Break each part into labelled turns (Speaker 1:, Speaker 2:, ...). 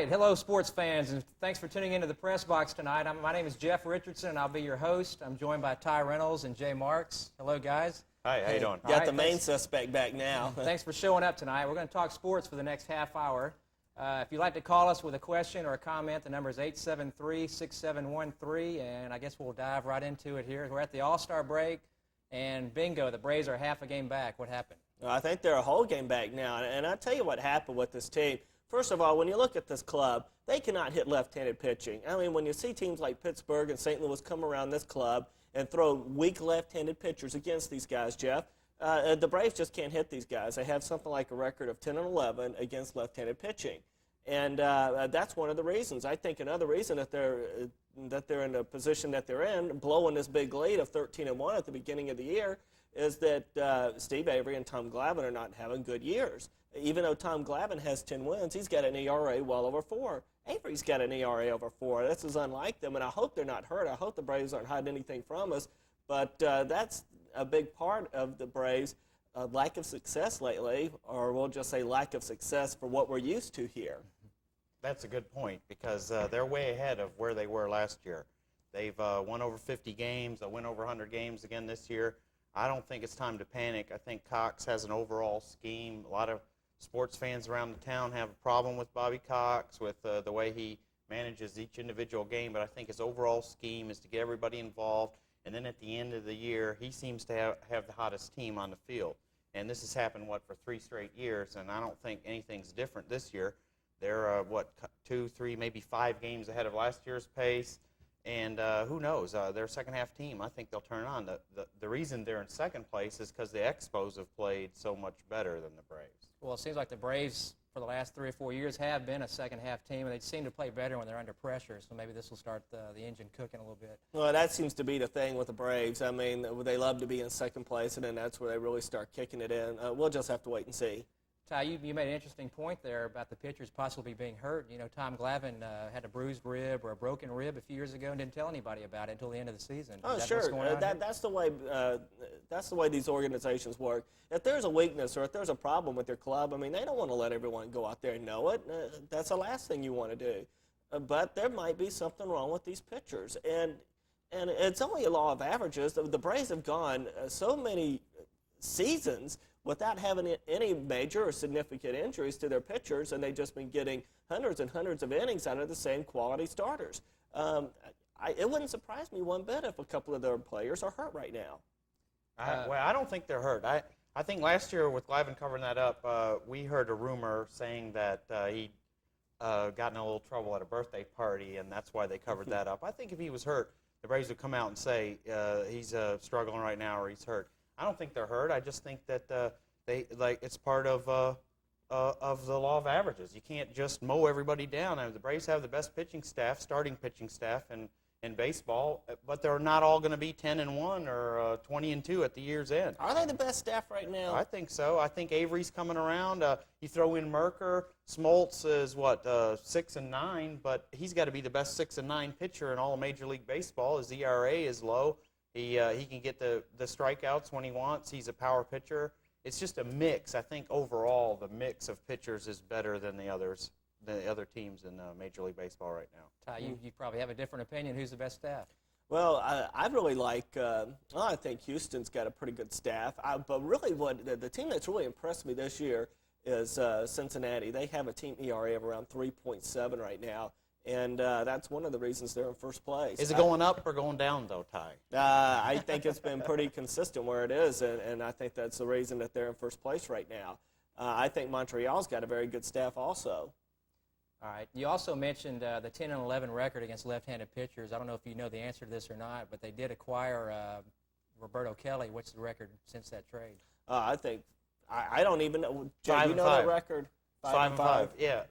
Speaker 1: right. Hello, sports fans, and thanks for tuning into the Press Box tonight. My name is Jeff Richardson, and I'll be your host. I'm joined by Ty Reynolds and Jay Marcks. Hello, guys.
Speaker 2: Hi, how you doing?
Speaker 3: Got the main suspect back now.
Speaker 1: Thanks for showing up tonight. We're going to talk sports for the next half hour. If you'd like to call us with a question or a comment, the number is 873-6713, and I guess we'll dive right into it here. We're at the All-Star break, and bingo, the Braves are half a game back. What happened?
Speaker 3: Well, I think they're a whole game back now, and I'll tell you what happened with this team. First of all, when you look at this club, they cannot hit left-handed pitching. I mean, when you see teams like Pittsburgh and St. Louis come around this club and throw weak left-handed pitchers against these guys, Jeff, the Braves just can't hit these guys. They have something like a record of 10-11 against left-handed pitching. And that's one of the reasons. I think another reason that they're in the position that they're in, blowing this big lead of 13-1 at the beginning of the year, is that Steve Avery and Tom Glavine are not having good years. Even though Tom Glavine has 10 wins, he's got an ERA well over 4. Avery's got an ERA over 4. This is unlike them, and I hope they're not hurt. I hope the Braves aren't hiding anything from us. But that's a big part of the Braves' lack of success lately, or we'll just say lack of success for what we're used to here.
Speaker 2: That's a good point because they're way ahead of where they were last year. They've won over 50 games. They'll win over 100 games again this year. I don't think it's time to panic. I think Cox has an overall scheme. A lot of sports fans around the town have a problem with Bobby Cox, with the way he manages each individual game, but I think his overall scheme is to get everybody involved, and then at the end of the year, he seems to have the hottest team on the field. And this has happened, for 3 straight years, and I don't think anything's different this year. They're, 2, 3, maybe 5 games ahead of last year's pace, and who knows? Their second-half team, I think they'll turn on. The reason they're in second place is because the Expos have played so much better than the Braves.
Speaker 1: Well, it seems like the Braves for the last 3 or 4 years have been a second-half team, and they seem to play better when they're under pressure, so maybe this will start the engine cooking a little bit.
Speaker 3: Well, that seems to be the thing with the Braves. I mean, they love to be in second place, and then that's where they really start kicking it in. We'll just have to wait and see.
Speaker 1: Ty, you made an interesting point there about the pitchers possibly being hurt. You know, Tom Glavine had a bruised rib or a broken rib a few years ago and didn't tell anybody about it until the end of the season.
Speaker 3: Oh,
Speaker 1: Is that
Speaker 3: sure.
Speaker 1: what's going on
Speaker 3: That's the way. That's the way these organizations work. If there's a weakness or if there's a problem with your club, I mean, they don't want to let everyone go out there and know it. That's the last thing you want to do. But there might be something wrong with these pitchers, and it's only a law of averages. The Braves have gone so many seasons without having any major or significant injuries to their pitchers, and they've just been getting hundreds and hundreds of innings out of the same quality starters. It wouldn't surprise me one bit if a couple of their players are hurt right now.
Speaker 2: I don't think they're hurt. I think last year with Glavine covering that up, we heard a rumor saying that he'd gotten in a little trouble at a birthday party, and that's why they covered that up. I think if he was hurt, the Braves would come out and say he's struggling right now or he's hurt. I don't think they're hurt. I just think that it's part of the law of averages. You can't just mow everybody down. I mean, the Braves have the best pitching staff, starting pitching staff in baseball, but they're not all going to be 10-1 or 20-2 at the year's end.
Speaker 3: Are they the best staff right now?
Speaker 2: I think so. I think Avery's coming around. You throw in Merker. Smoltz is 6-9, but he's got to be the best 6-9 pitcher in all of Major League Baseball. His ERA is low. He can get the strikeouts when he wants. He's a power pitcher. It's just a mix. I think overall the mix of pitchers is better than the other teams in Major League Baseball right now.
Speaker 1: Ty, you probably have a different opinion. Who's the best staff?
Speaker 3: Well, I really like I think Houston's got a pretty good staff. But really the team that's really impressed me this year is Cincinnati. They have a team ERA of around 3.7 right now. And that's one of the reasons they're in first place.
Speaker 2: Is it going up or going down, though, Ty?
Speaker 3: I think it's been pretty consistent where it is, and I think that's the reason that they're in first place right now. I think Montreal's got a very good staff also.
Speaker 1: All right. You also mentioned the 10-11 record against left-handed pitchers. I don't know if you know the answer to this or not, but they did acquire Roberto Kelly. What's the record since that trade?
Speaker 3: I think I don't even know. Jay, you know
Speaker 2: 5-5.
Speaker 3: that record?
Speaker 2: 5-5. Yeah,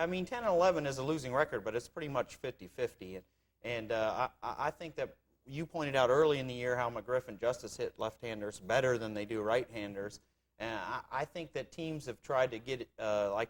Speaker 2: 10-11 is a losing record, but it's pretty much 50-50. And I think that you pointed out early in the year how McGriff and Justice hit left-handers better than they do right-handers. And I think that teams have tried to get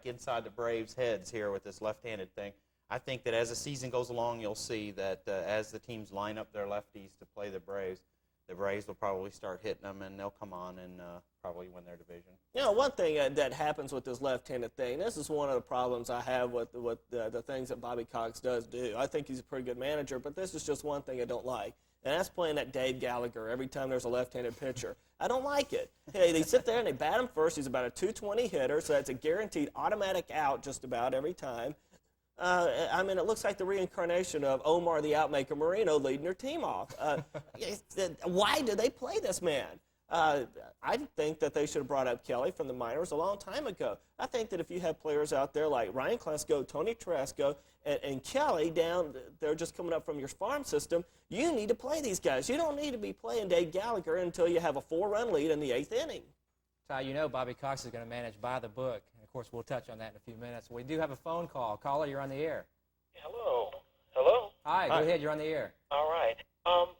Speaker 2: inside the Braves' heads here with this left-handed thing. I think that as the season goes along, you'll see that as the teams line up their lefties to play the Braves, the Braves will probably start hitting them, and they'll come on and probably win their division.
Speaker 3: You know, one thing that happens with this left-handed thing, this is one of the problems I have with the things that Bobby Cox does do. I think he's a pretty good manager, but this is just one thing I don't like, and that's playing that Dave Gallagher every time there's a left-handed pitcher. I don't like it. Hey, they sit there and they bat him first. He's about a 220 hitter, so that's a guaranteed automatic out just about every time. I mean, it looks like the reincarnation of Omar the Outmaker Marino leading their team off. Why do they play this man? I think that they should have brought up Kelly from the minors a long time ago. I think that if you have players out there like Ryan Klesko, Tony Tarasco, and Kelly down, they're just coming up from your farm system, you need to play these guys. You don't need to be playing Dave Gallagher until you have a 4-run lead in the 8th inning.
Speaker 1: Ty, you know Bobby Cox is going to manage by the book. And of course, we'll touch on that in a few minutes. We do have a phone call. Caller, you're on the air.
Speaker 4: Hello. Hello?
Speaker 1: Hi, go ahead. You're on the air.
Speaker 4: All right.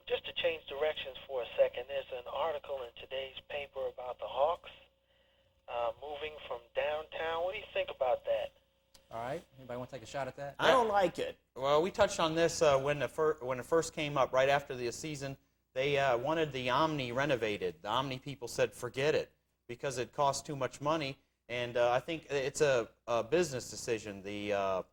Speaker 4: Just to change directions for a second, there's an article in today's paper about the Hawks moving from downtown. What do you think about that?
Speaker 1: All right. Anybody want to take a shot at that?
Speaker 3: I don't like it.
Speaker 2: Well, we touched on this when it first came up right after the season. They wanted the Omni renovated. The Omni people said, forget it, because it costs too much money. And I think it's a business decision. The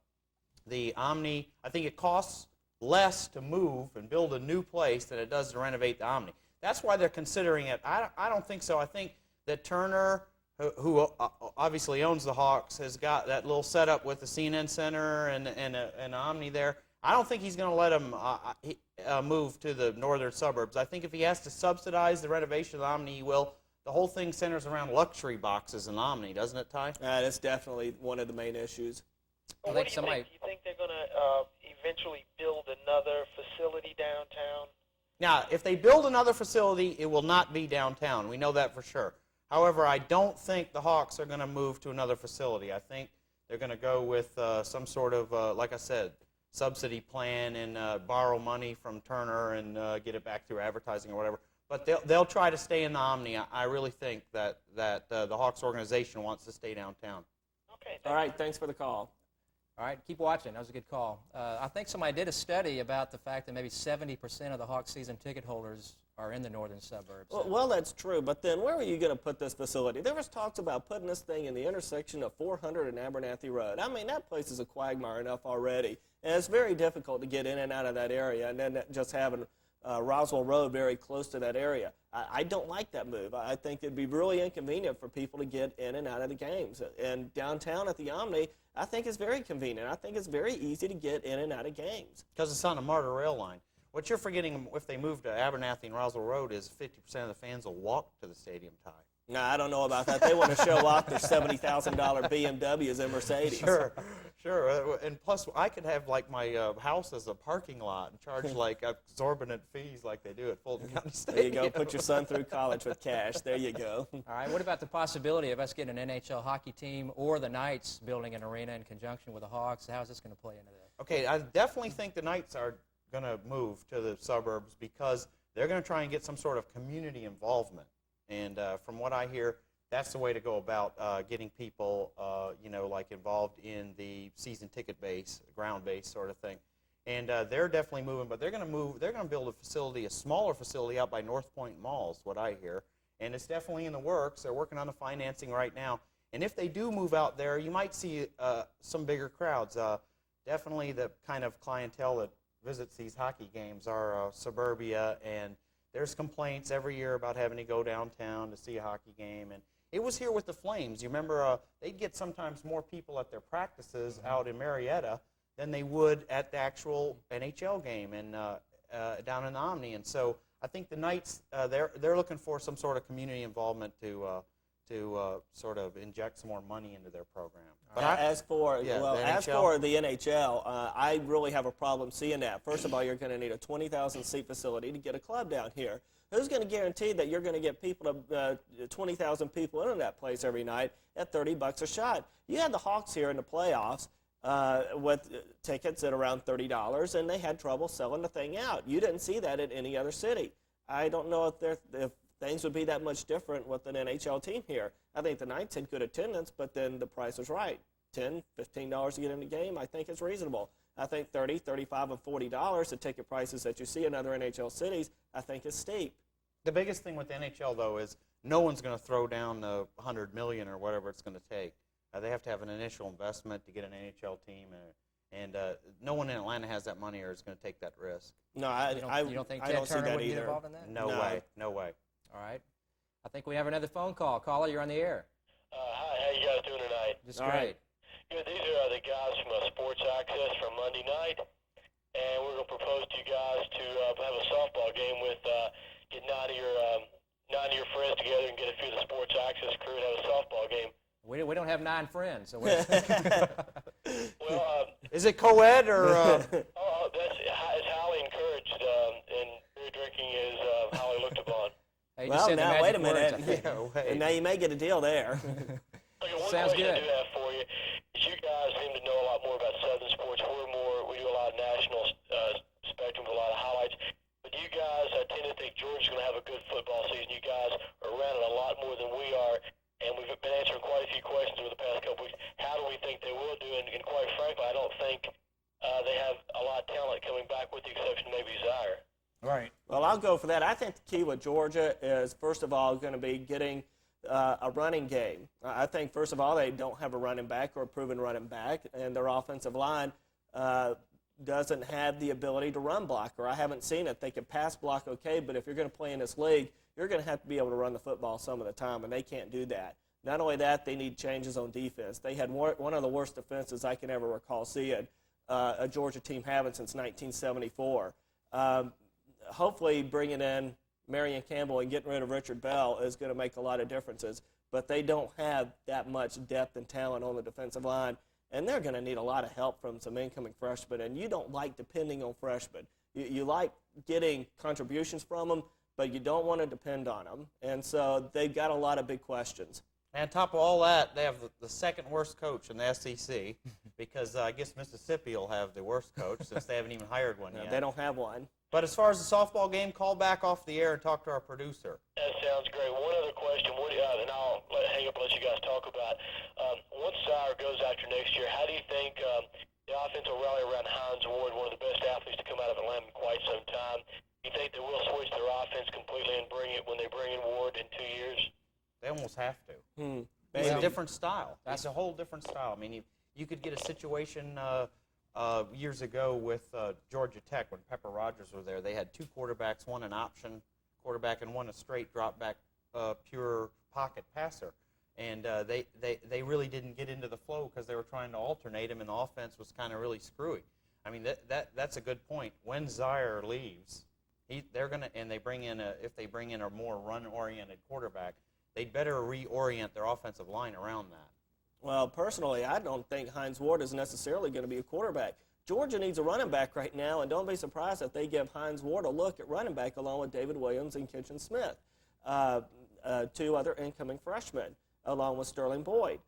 Speaker 2: Omni, I think it costs less to move and build a new place than it does to renovate the Omni. That's why they're considering it. I don't think so. I think that Turner, who obviously owns the Hawks, has got that little setup with the CNN Center and an Omni there. I don't think he's going to let him move to the northern suburbs. I think if he has to subsidize the renovation of the Omni, he will. The whole thing centers around luxury boxes in Omni, doesn't it, Ty?
Speaker 3: That's definitely one of the main issues.
Speaker 4: Well, what do you think? You think they're going to eventually build another facility downtown?
Speaker 2: Now, if they build another facility, it will not be downtown. We know that for sure. However, I don't think the Hawks are going to move to another facility. I think they're going to go with some sort of, like I said, subsidy plan and borrow money from Turner and get it back through advertising or whatever. But they'll try to stay in the Omni. I really think that the Hawks organization wants to stay downtown.
Speaker 4: Okay.
Speaker 3: All right, thanks for the call.
Speaker 1: All right, keep watching. That was a good call. I think somebody did a study about the fact that maybe 70% of the Hawks season ticket holders are in the northern suburbs.
Speaker 3: Well, that's true, but then where are you going to put this facility? There was talks about putting this thing in the intersection of 400 and Abernathy Road. I mean, that place is a quagmire enough already, and it's very difficult to get in and out of that area, and then just having Roswell Road very close to that area. I don't like that move. I think it'd be really inconvenient for people to get in and out of the games. And downtown at the Omni, I think it's very convenient. I think it's very easy to get in and out of games.
Speaker 2: Because it's on a MARTA rail line. What you're forgetting, if they move to Abernathy and Roswell Road, is 50% of the fans will walk to the stadium, Ty.
Speaker 3: No, I don't know about that. They want to show off their $70,000 BMWs and Mercedes.
Speaker 2: Sure. And plus, I could have like my house as a parking lot and charge like exorbitant fees like they do at Fulton County Stadium.
Speaker 3: There you go. Put your son through college with cash. There you go.
Speaker 1: All right. What about the possibility of us getting an NHL hockey team or the Knights building an arena in conjunction with the Hawks? How is this going to play into this?
Speaker 2: Okay, I definitely think the Knights are going to move to the suburbs because they're going to try and get some sort of community involvement. And from what I hear, that's the way to go about getting people, like involved in the season ticket base, ground base sort of thing. And they're definitely moving, but they're going to move. They're going to build a facility, a smaller facility out by North Point Malls, what I hear. And it's definitely in the works. They're working on the financing right now. And if they do move out there, you might see some bigger crowds. Definitely the kind of clientele that visits these hockey games are suburbia, and there's complaints every year about having to go downtown to see a hockey game. And it was here with the Flames. You remember they'd get sometimes more people at their practices out in Marietta than they would at the actual NHL game and down in the Omni. And so I think the Knights, they're looking for some sort of community involvement to sort of inject some more money into their program. But
Speaker 3: as for the NHL, I really have a problem seeing that. First of all, you're going to need a 20,000-seat facility to get a club down here. Who's going to guarantee that you're going to get people 20,000 people into that place every night at $30 a shot? You had the Hawks here in the playoffs with tickets at around $30, and they had trouble selling the thing out. You didn't see that at any other city. I don't know if things would be that much different with an NHL team here. I think the Knights had good attendance, but then the price was right. $10, $15 to get in the game, I think it's reasonable. I think $30, $35, and $40, the ticket prices that you see in other NHL cities, I think is steep.
Speaker 2: The biggest thing with the NHL, though, is no one's going to throw down the $100 million or whatever it's going to take. They have to have an initial investment to get an NHL team, and no one in Atlanta has that money or is going to take that risk.
Speaker 3: No,
Speaker 1: You don't think
Speaker 3: I
Speaker 1: Ted
Speaker 3: don't see
Speaker 1: Turner
Speaker 3: that
Speaker 1: would get
Speaker 3: either.
Speaker 1: involved in that?
Speaker 2: No way. No way.
Speaker 1: All right. I think we have another phone call. Caller, you're on the air.
Speaker 4: Hi, how you guys doing tonight?
Speaker 1: Just
Speaker 3: All
Speaker 1: great.
Speaker 3: right.
Speaker 4: Good. These are the guys from Sports Access from Monday night, and we're going to propose to you guys to have a softball game with get nine of your friends together and get a few of the Sports Access crew and have a softball game.
Speaker 1: We don't have 9 friends, so
Speaker 4: Well,
Speaker 2: Is it co-ed or?
Speaker 4: it's highly encouraged, and beer drinking is highly looked upon.
Speaker 1: Hey, you
Speaker 3: Well,
Speaker 1: said the
Speaker 3: now, wait a
Speaker 1: magic words, I
Speaker 3: minute.
Speaker 1: think.
Speaker 2: No way.
Speaker 3: And now you may get a deal there.
Speaker 4: Okay, one
Speaker 1: Sounds
Speaker 4: question
Speaker 1: good.
Speaker 4: I do have for you is you guys seem to know a lot more about Southern sports. We do a lot of national spectrum with a lot of highlights. But you guys, I tend to think Georgia's going to have a good football season. You guys are around it a lot more than we are, and we've been answering quite a few questions over the past couple weeks. How do we think they will do? And quite frankly, I don't think they have a lot of talent coming back, with the exception of maybe Zaire.
Speaker 2: Right.
Speaker 3: Well, I'll go for that. I think the key with Georgia is, first of all, going to be getting a running game. I think, first of all, they don't have a running back or a proven running back, and their offensive line doesn't have the ability to run block, or I haven't seen it. They can pass block okay, but if you're going to play in this league, you're going to have to be able to run the football some of the time, and they can't do that. Not only that, they need changes on defense. They had one of the worst defenses I can ever recall seeing a Georgia team having since 1974. Hopefully bringing in Marion Campbell and getting rid of Richard Bell is going to make a lot of differences, but they don't have that much depth and talent on the defensive line, and they're going to need a lot of help from some incoming freshmen, and you don't like depending on freshmen. You like getting contributions from them, but you don't want to depend on them, and so they've got a lot of big questions.
Speaker 2: And on top of all that, they have the second worst coach in the SEC because I guess Mississippi will have the worst coach since they haven't even hired one yet.
Speaker 3: They don't have one.
Speaker 2: But as far as the softball game, call back off the air and talk to our producer.
Speaker 4: That sounds great. One other question, and I'll hang up and let you guys talk about. Once Zaire goes after next year, how do you think the offense will rally around Hines Ward, one of the best athletes to come out of Atlanta in quite some time? Do you think they will switch their offense completely and when they bring in Ward in 2 years?
Speaker 2: They almost have to.
Speaker 3: Maybe.
Speaker 2: It's a different style. That's a whole different style. I mean, you could get a situation years ago with Georgia Tech when Pepper Rogers was there. They had 2 quarterbacks, one an option quarterback and one a straight drop back pure pocket passer. And they really didn't get into the flow because they were trying to alternate him, and the offense was kind of really screwy. I mean, that's a good point. When Zaire leaves, they're gonna if they bring in a more run-oriented quarterback, they'd better reorient their offensive line around that.
Speaker 3: Well, personally, I don't think Hines Ward is necessarily going to be a quarterback. Georgia needs a running back right now, and don't be surprised if they give Hines Ward a look at running back along with David Williams and Kitchen Smith, 2 other incoming freshmen, along with Sterling Boyd.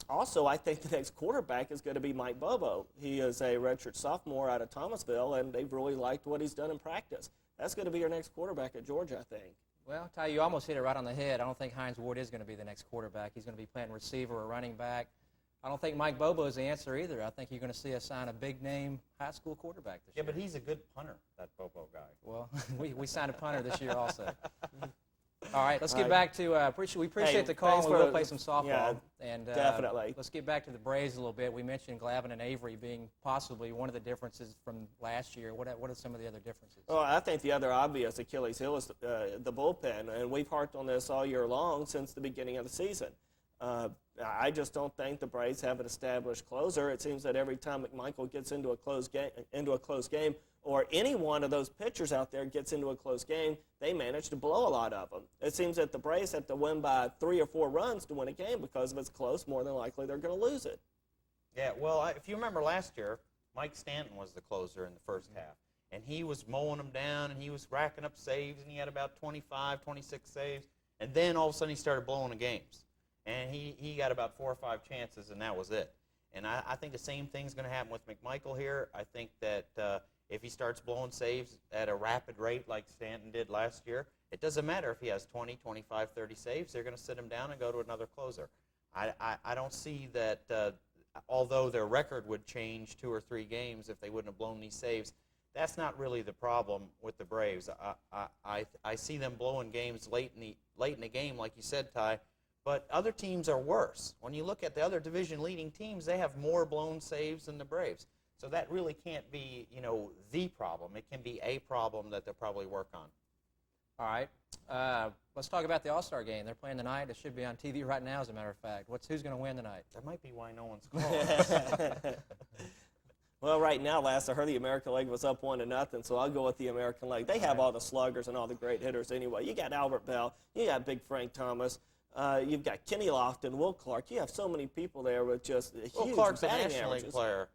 Speaker 3: Also, I think the next quarterback is going to be Mike Bobo. He is a redshirt sophomore out of Thomasville, and they've really liked what he's done in practice. That's going to be your next quarterback at Georgia, I think.
Speaker 1: Well, Ty, you almost hit it right on the head. I don't think Hines Ward is going to be the next quarterback. He's going to be playing receiver or running back. I don't think Mike Bobo is the answer either. I think you're going to see us sign a big-name high school quarterback this year.
Speaker 2: Yeah, but he's a good punter, that Bobo guy.
Speaker 1: Well, we signed a punter this year also. All right, let's get back to we appreciate the call.
Speaker 3: thanks
Speaker 1: We will
Speaker 3: for-
Speaker 1: play some softball.
Speaker 3: yeah,
Speaker 1: and
Speaker 3: definitely.
Speaker 1: Let's get back to the Braves a little bit. We mentioned Glavin and Avery being possibly one of the differences from last year. What are some of the other differences?
Speaker 3: Well, I think the other obvious Achilles heel is the bullpen, and we've harped on this all year long since the beginning of the season. I just don't think the Braves have an established closer. It seems that every time McMichael gets into a close game, or any one of those pitchers out there gets into a close game, they manage to blow a lot of them. It seems that the Braves have to win by 3 or 4 runs to win a game because if it's close, more than likely they're going to lose it.
Speaker 2: Yeah, well, if you remember last year, Mike Stanton was the closer in the first half, and he was mowing them down, and he was racking up saves, and he had about 25, 26 saves, and then all of a sudden he started blowing the games, and he got about 4 or 5 chances, and that was it. And I think the same thing's going to happen with McMichael here. I think that if he starts blowing saves at a rapid rate like Stanton did last year, it doesn't matter if he has 20, 25, 30 saves. They're going to sit him down and go to another closer. I don't see that, although their record would change 2 or 3 games if they wouldn't have blown these saves, that's not really the problem with the Braves. I see them blowing games late in the game, like you said, Ty. But other teams are worse. When you look at the other division-leading teams, they have more blown saves than the Braves. So that really can't be, the problem. It can be a problem that they'll probably work on.
Speaker 1: All right. Let's talk about the All-Star game. They're playing tonight. It should be on TV right now, as a matter of fact. Who's going to win tonight?
Speaker 2: That might be why no one's calling us.
Speaker 3: Well, right now, last I heard, the American League was up 1-0, so I'll go with the American League. They have all the sluggers and all the great hitters anyway. You got Albert Bell. You got Big Frank Thomas. You've got Kenny Lofton, Will Clark. You have so many people there with just huge
Speaker 2: Will Clark's a
Speaker 3: batting
Speaker 2: National
Speaker 3: averages.
Speaker 2: League player.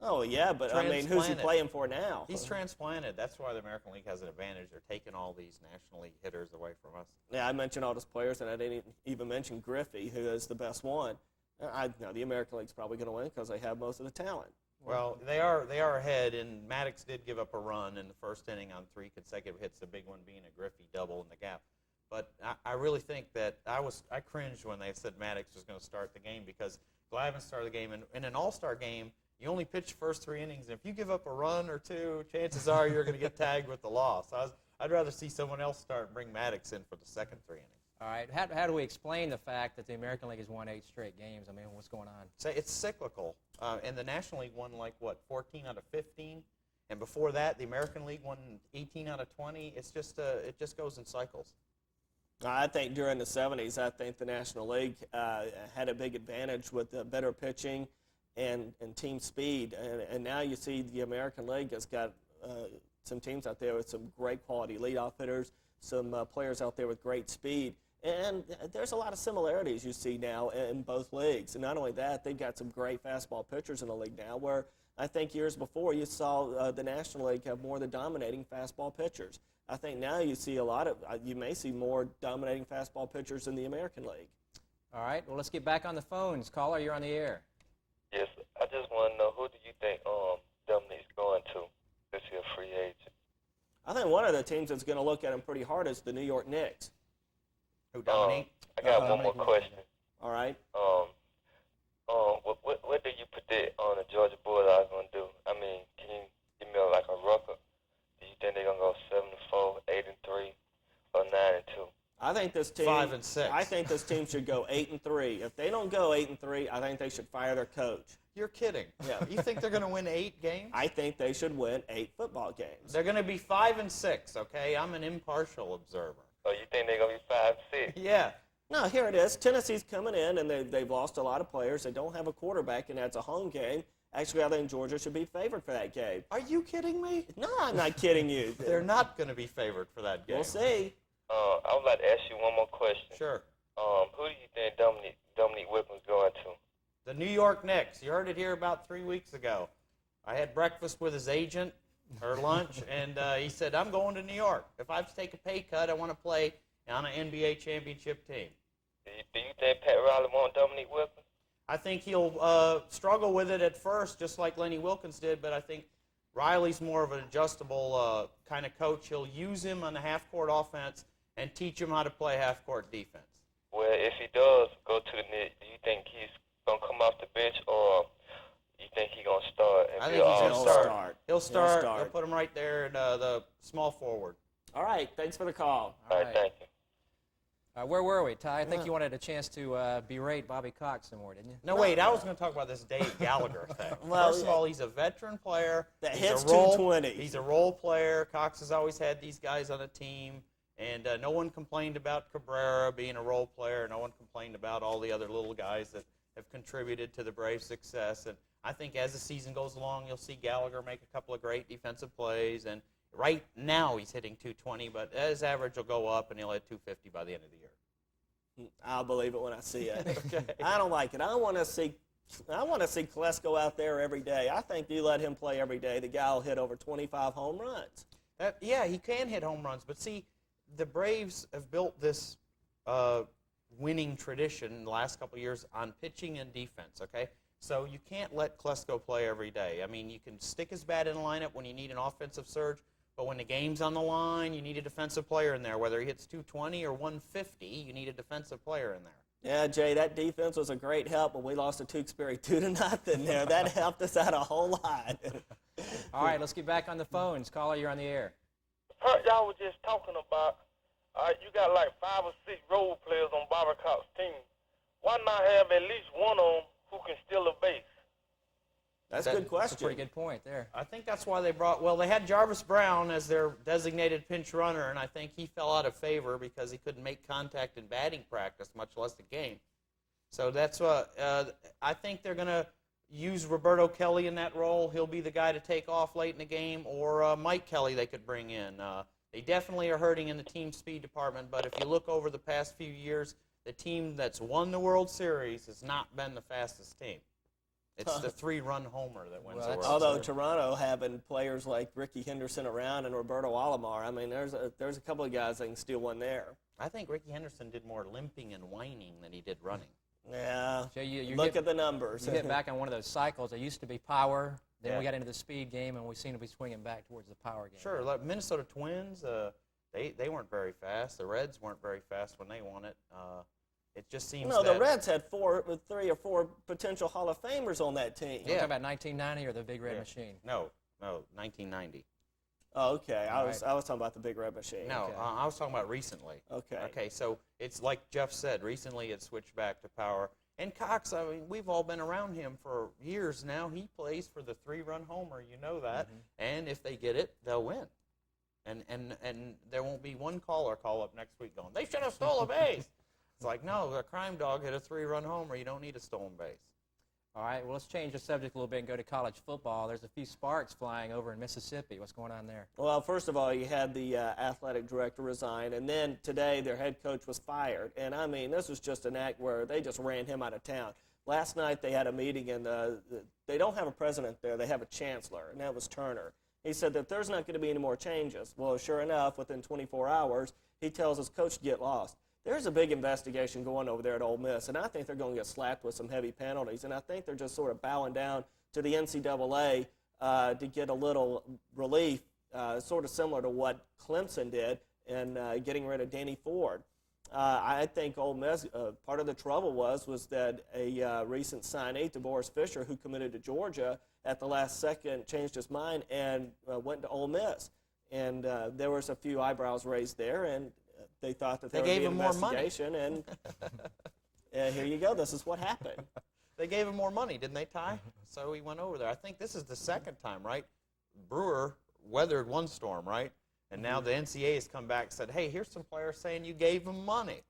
Speaker 3: Oh, yeah, but I mean, who's he playing for now?
Speaker 2: He's transplanted. That's why the American League has an advantage. They're taking all these National League hitters away from us.
Speaker 3: Yeah, I mentioned all those players, and I didn't even mention Griffey, who is the best one. The American League's probably going to win because they have most of the talent.
Speaker 2: Well, they are ahead, and Maddox did give up a run in the first inning on 3 consecutive hits, the big one being a Griffey double in the gap. But I really think that I cringed when they said Maddox was going to start the game, because Glavine started the game. And in an all-star game, you only pitch the first 3 innings. And if you give up a run or 2, chances are you're going to get tagged with the loss. I'd rather see someone else start and bring Maddox in for the second 3 innings.
Speaker 1: All right. How do we explain the fact that the American League has won 8 straight games? I mean, what's going on?
Speaker 2: So it's cyclical. And the National League won 14 out of 15. And before that, the American League won 18 out of 20. It's just it just goes in cycles.
Speaker 3: I think during the 70s, I think the National League had a big advantage with better pitching and team speed. And now you see the American League has got some teams out there with some great quality leadoff hitters, some players out there with great speed. And there's a lot of similarities you see now in both leagues. And not only that, they've got some great fastball pitchers in the league now, where I think years before you saw the National League have more of the dominating fastball pitchers. I think now you see you may see more dominating fastball pitchers in the American League.
Speaker 1: All right. Well, let's get back on the phones. Caller, you're on the air.
Speaker 5: Yes, I just want to know, who do you think Dominique's going to this year, free agent?
Speaker 3: I think one of the teams that's going to look at him pretty hard is the New York Knicks.
Speaker 2: Who, Dominique?
Speaker 5: I got one more question.
Speaker 3: All right.
Speaker 5: What do you predict on the Georgia Bulldogs going to do? I mean, can you give me like a record? Do you think they're going to go 7-4, 8-3, or 9-2?
Speaker 3: I think this team
Speaker 2: 5-6.
Speaker 3: I think this team should go 8-3. If they don't go 8-3, I think they should fire their coach.
Speaker 2: You're kidding.
Speaker 3: Yeah.
Speaker 2: You think they're going to win 8 games?
Speaker 3: I think they should win 8 football games.
Speaker 2: They're going to be 5-6. Okay, I'm an impartial observer.
Speaker 5: Oh, you think they're going to be 5-6?
Speaker 2: Yeah.
Speaker 3: No, here it is. Tennessee's coming in, and they've lost a lot of players. They don't have a quarterback, and that's a home game. Actually, I think Georgia should be favored for that game.
Speaker 2: Are you kidding me?
Speaker 3: No, I'm not kidding you.
Speaker 2: They're not going to be favored for that game.
Speaker 3: We'll see.
Speaker 5: I would like to ask you one more question.
Speaker 2: Sure.
Speaker 5: Who do you think Dominique Whitman's going to?
Speaker 2: The New York Knicks. You heard it here about 3 weeks ago. I had breakfast with his agent, or lunch, and he said, I'm going to New York. If I have to take a pay cut, I want to play on an NBA championship team.
Speaker 5: Do you think Pat Riley wants Dominique Whitman?
Speaker 2: I think he'll struggle with it at first, just like Lenny Wilkens did, but I think Riley's more of an adjustable kind of coach. He'll use him on the half-court offense and teach him how to play half-court defense.
Speaker 5: Well, if he does go to the Knicks, do you think he's going to come off the bench, or you think he's going to start?
Speaker 2: I think he's going to start. He'll start.
Speaker 3: start.
Speaker 2: They'll put him right there in the small forward.
Speaker 3: All right, thanks for the call.
Speaker 5: All right, thank you.
Speaker 1: Where were we, Ty? I think you wanted a chance to berate Bobby Cox some more, didn't you?
Speaker 2: No, wait, I was going to talk about this Dave Gallagher thing.
Speaker 3: Well,
Speaker 2: First of all, he's a veteran player.
Speaker 3: That
Speaker 2: He's
Speaker 3: hits
Speaker 2: a role-
Speaker 3: 220.
Speaker 2: He's a role player. Cox has always had these guys on the team, and no one complained about Cabrera being a role player. No one complained about all the other little guys that have contributed to the Braves' success. And I think as the season goes along, you'll see Gallagher make a couple of great defensive plays. And right now he's hitting 220, but his average will go up, and he'll hit 250 by the end of the year.
Speaker 3: I'll believe it when I see it.
Speaker 2: Okay.
Speaker 3: I don't like it. I want to see Klesko out there every day. I think you let him play every day, the guy will hit over 25 home runs.
Speaker 2: Yeah, he can hit home runs, but see, the Braves have built this winning tradition in the last couple of years on pitching and defense, okay? So you can't let Klesko play every day. I mean, you can stick his bat in the lineup when you need an offensive surge, but when the game's on the line, you need a defensive player in there. Whether he hits 220 or 150, you need a defensive player in there.
Speaker 3: Yeah, Jay, that defense was a great help when we lost to Tewksbury 2-0 there. That helped us out a whole lot.
Speaker 1: All right, let's get back on the phones. Caller, you're on the air.
Speaker 6: Heard y'all was just talking about, you got like 5 or 6 role players on Bobby Cox's team. Why not have at least one of them who can steal a base?
Speaker 3: That's a good question.
Speaker 1: That's a pretty good point there.
Speaker 2: I think that's why they had Jarvis Brown as their designated pinch runner, and I think he fell out of favor because he couldn't make contact in batting practice, much less the game. So that's what I think they're going to use Roberto Kelly in that role. He'll be the guy to take off late in the game, or Mike Kelly they could bring in. They definitely are hurting in the team speed department, but if you look over the past few years, the team that's won the World Series has not been the fastest team. It's the 3-run homer that wins the World
Speaker 3: Although
Speaker 2: Series.
Speaker 3: Toronto having players like Ricky Henderson around and Roberto Alomar, I mean, there's a couple of guys that can steal one there.
Speaker 2: I think Ricky Henderson did more limping and whining than he did running.
Speaker 3: Yeah,
Speaker 1: So you
Speaker 3: look at the numbers.
Speaker 1: You get back on one of those cycles. It used to be power. Then
Speaker 2: Yeah.
Speaker 1: we got into the speed game, and we seem to be swinging back towards the power game.
Speaker 2: Sure, like Minnesota Twins, they weren't very fast. The Reds weren't very fast when they won it. It just seems
Speaker 3: No,
Speaker 2: that
Speaker 3: the Reds had 3 or 4 potential Hall of Famers on that team.
Speaker 1: You're talking about 1990 or the Big Red Machine?
Speaker 2: No, 1990.
Speaker 3: Oh, okay. I
Speaker 1: All
Speaker 3: was talking about the Big Red Machine.
Speaker 2: No,
Speaker 1: Okay.
Speaker 2: I was talking about recently.
Speaker 3: Okay.
Speaker 2: Okay, so it's like Jeff said, recently it switched back to power. And Cox, I mean, we've all been around him for years now. He plays for the 3-run homer, you know that. And if they get it, they'll win. And there won't be one caller call up next week going, they should have stole a base. It's like, no, a crime dog hit a 3-run homer. You don't need a stolen base.
Speaker 1: All right, well, let's change the subject a little bit and go to college football. There's a few sparks flying over in Mississippi. What's going on there?
Speaker 3: Well, first of all, you had the athletic director resign, and then today their head coach was fired. And, I mean, this was just an act where they just ran him out of town. Last night they had a meeting, and they don't have a president there. They have a chancellor, and that was Turner. He said that there's not going to be any more changes. Well, sure enough, within 24 hours, he tells his coach to get lost. There's a big investigation going over there at Ole Miss, and I think they're going to get slapped with some heavy penalties, and I think they're just sort of bowing down to the NCAA to get a little relief, sort of similar to what Clemson did in getting rid of Danny Ford. I think Ole Miss, part of the trouble was that a recent signee, DeBoris Fisher, who committed to Georgia at the last second, changed his mind and went to Ole Miss. And there was a few eyebrows raised there, and they thought that there would be an investigation, and here you go. This is what happened.
Speaker 2: They gave him more money, didn't they, Ty? So he went over there. I think this is the second time, right? Brewer weathered one storm, right? And now the NCAA has come back and said, hey, here's some players saying you gave them money.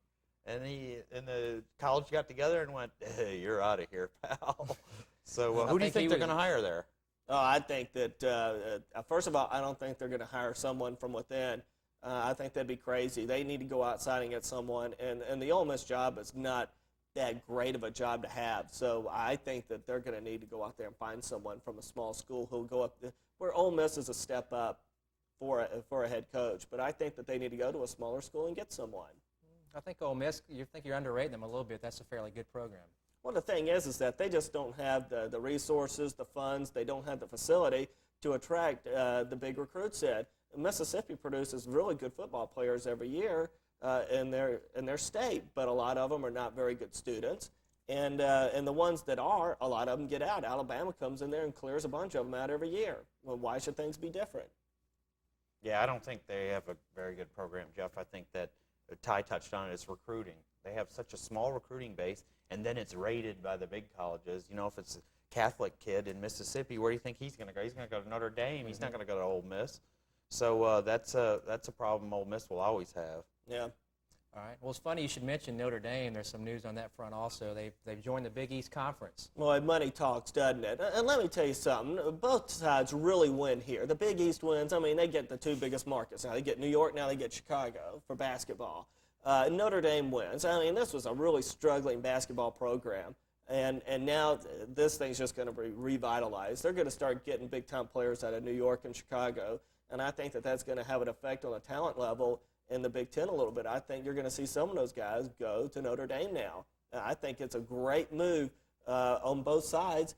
Speaker 2: And the college got together and went, hey, you're out of here, pal. So who do you think they're going to hire there?
Speaker 3: Oh, I think that, first of all, I don't think they're going to hire someone from within. I think that'd be crazy. They need to go outside and get someone. And the Ole Miss job is not that great of a job to have. So I think that they're going to need to go out there and find someone from a small school who'll go up where Ole Miss is a step up for a head coach. But I think that they need to go to a smaller school and get someone.
Speaker 1: I think Ole Miss, you think you're underrating them a little bit. That's a fairly good program.
Speaker 3: Well, the thing is that they just don't have the resources, the funds. They don't have the facility to attract the big recruits in. Mississippi produces really good football players every year in their state, but a lot of them are not very good students. And the ones that are, a lot of them get out. Alabama comes in there and clears a bunch of them out every year. Well, why should things be different?
Speaker 2: Yeah, I don't think they have a very good program, Jeff. I think that Ty touched on it. It's recruiting. They have such a small recruiting base, and then it's rated by the big colleges. You know, if it's a Catholic kid in Mississippi, where do you think he's going to go? He's going to go to Notre Dame. He's not going to go to Ole Miss. So that's a problem Ole Miss will always have.
Speaker 3: Yeah.
Speaker 1: All right. Well, it's funny you should mention Notre Dame. There's some news on that front also. They've joined the Big East Conference.
Speaker 3: Well, money talks, doesn't it? And let me tell you something. Both sides really win here. The Big East wins. I mean, they get the 2 biggest markets. Now they get New York, now they get Chicago for basketball. Notre Dame wins. I mean, this was a really struggling basketball program. And now this thing's just going to be revitalized. They're going to start getting big-time players out of New York and Chicago. And I think that that's going to have an effect on the talent level in the Big Ten a little bit. I think you're going to see some of those guys go to Notre Dame now. I think it's a great move on both sides.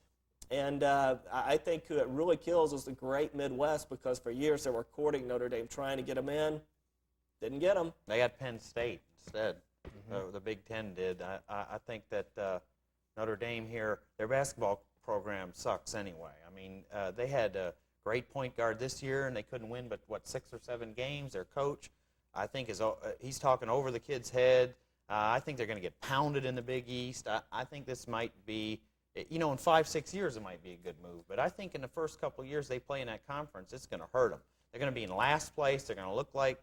Speaker 3: And I think who it really kills is the great Midwest, because for years they were courting Notre Dame, trying to get them in. Didn't get them.
Speaker 2: They got Penn State instead. The Big Ten did. I think that Notre Dame here, their basketball program sucks anyway. I mean, they had great point guard this year, and they couldn't win but, 6 or 7 games. Their coach, I think, he's talking over the kid's head. I think they're going to get pounded in the Big East. I think this might be, in 5-6 years it might be a good move. But I think in the first couple of years they play in that conference, it's going to hurt them. They're going to be in last place. They're going to look like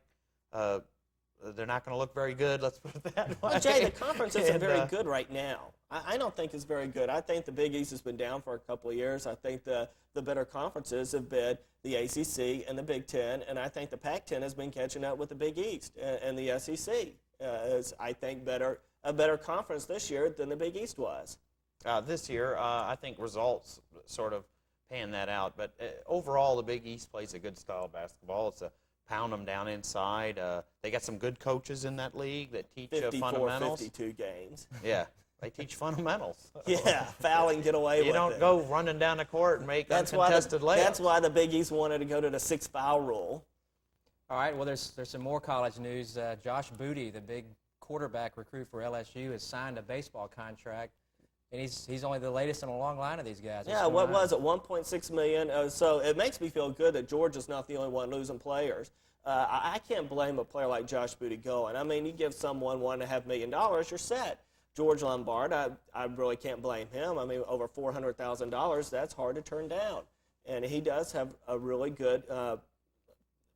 Speaker 2: they're not going to look very good, let's put it that way.
Speaker 3: Well, Jay, the conference isn't very good right now. I don't think it's very good. I think the Big East has been down for a couple of years. I think the better conferences have been the ACC and the Big Ten, and I think the Pac-10 has been catching up with the Big East and the SEC. Is, I think, a better conference this year than the Big East was.
Speaker 2: This year, I think results sort of pan that out. But overall, the Big East plays a good style of basketball. It's a pound them down inside. They got some good coaches in that league that teach fundamentals.
Speaker 3: 52 games.
Speaker 2: Yeah, they teach fundamentals.
Speaker 3: Yeah, fouling, get away with it.
Speaker 2: You don't go running down the court and make uncontested layups.
Speaker 3: That's why the Big East wanted to go to the 6 foul rule.
Speaker 1: All right, well, there's some more college news. Josh Booty, the big quarterback recruit for LSU, has signed a baseball contract, and he's only the latest in a long line of these guys.
Speaker 3: Yeah, what was it, $1.6 million? So it makes me feel good that Georgia's not the only one losing players. I can't blame a player like Josh Booty going. I mean, you give someone $1.5 million, you're set. George Lombard, I really can't blame him. I mean, over $400,000, that's hard to turn down. And he does have a really good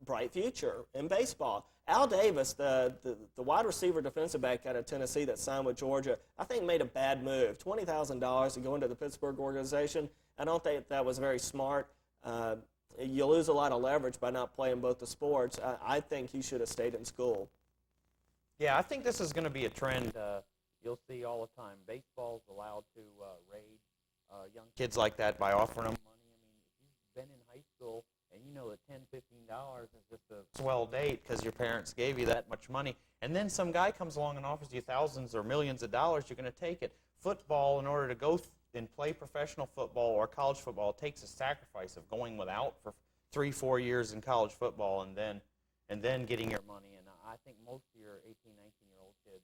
Speaker 3: bright future in baseball. Al Davis, the wide receiver defensive back out of Tennessee that signed with Georgia, I think made a bad move. $20,000 to go into the Pittsburgh organization. I don't think that was very smart. You lose a lot of leverage by not playing both the sports. I think he should have stayed in school.
Speaker 2: Yeah, I think this is going to be a trend you'll see all the time. Baseball's allowed to raid young kids like that by offering them money. I mean, if you've been in high school and you know that $10, $15 is just a swell date because your parents gave you that much money, and then some guy comes along and offers you thousands or millions of dollars, you're going to take it. Football, in order to go and play professional football or college football, it takes a sacrifice of going without for 3-4 years in college football and then getting your money. And I think most of your 18, 19-year-old kids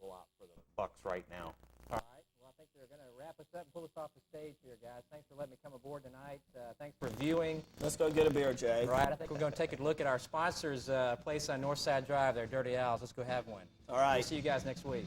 Speaker 2: will opt for the Bucks right now.
Speaker 1: All right. Well, I think they're going to wrap us up and pull us off the stage here, guys. Thanks for letting me come aboard tonight. Thanks for viewing.
Speaker 3: Let's go get a beer, Jay.
Speaker 1: All right. I think we're going to take a look at our sponsors' place on Northside Drive, their Dirty Owls. Let's go have one.
Speaker 3: All right.
Speaker 1: We'll see you guys next week.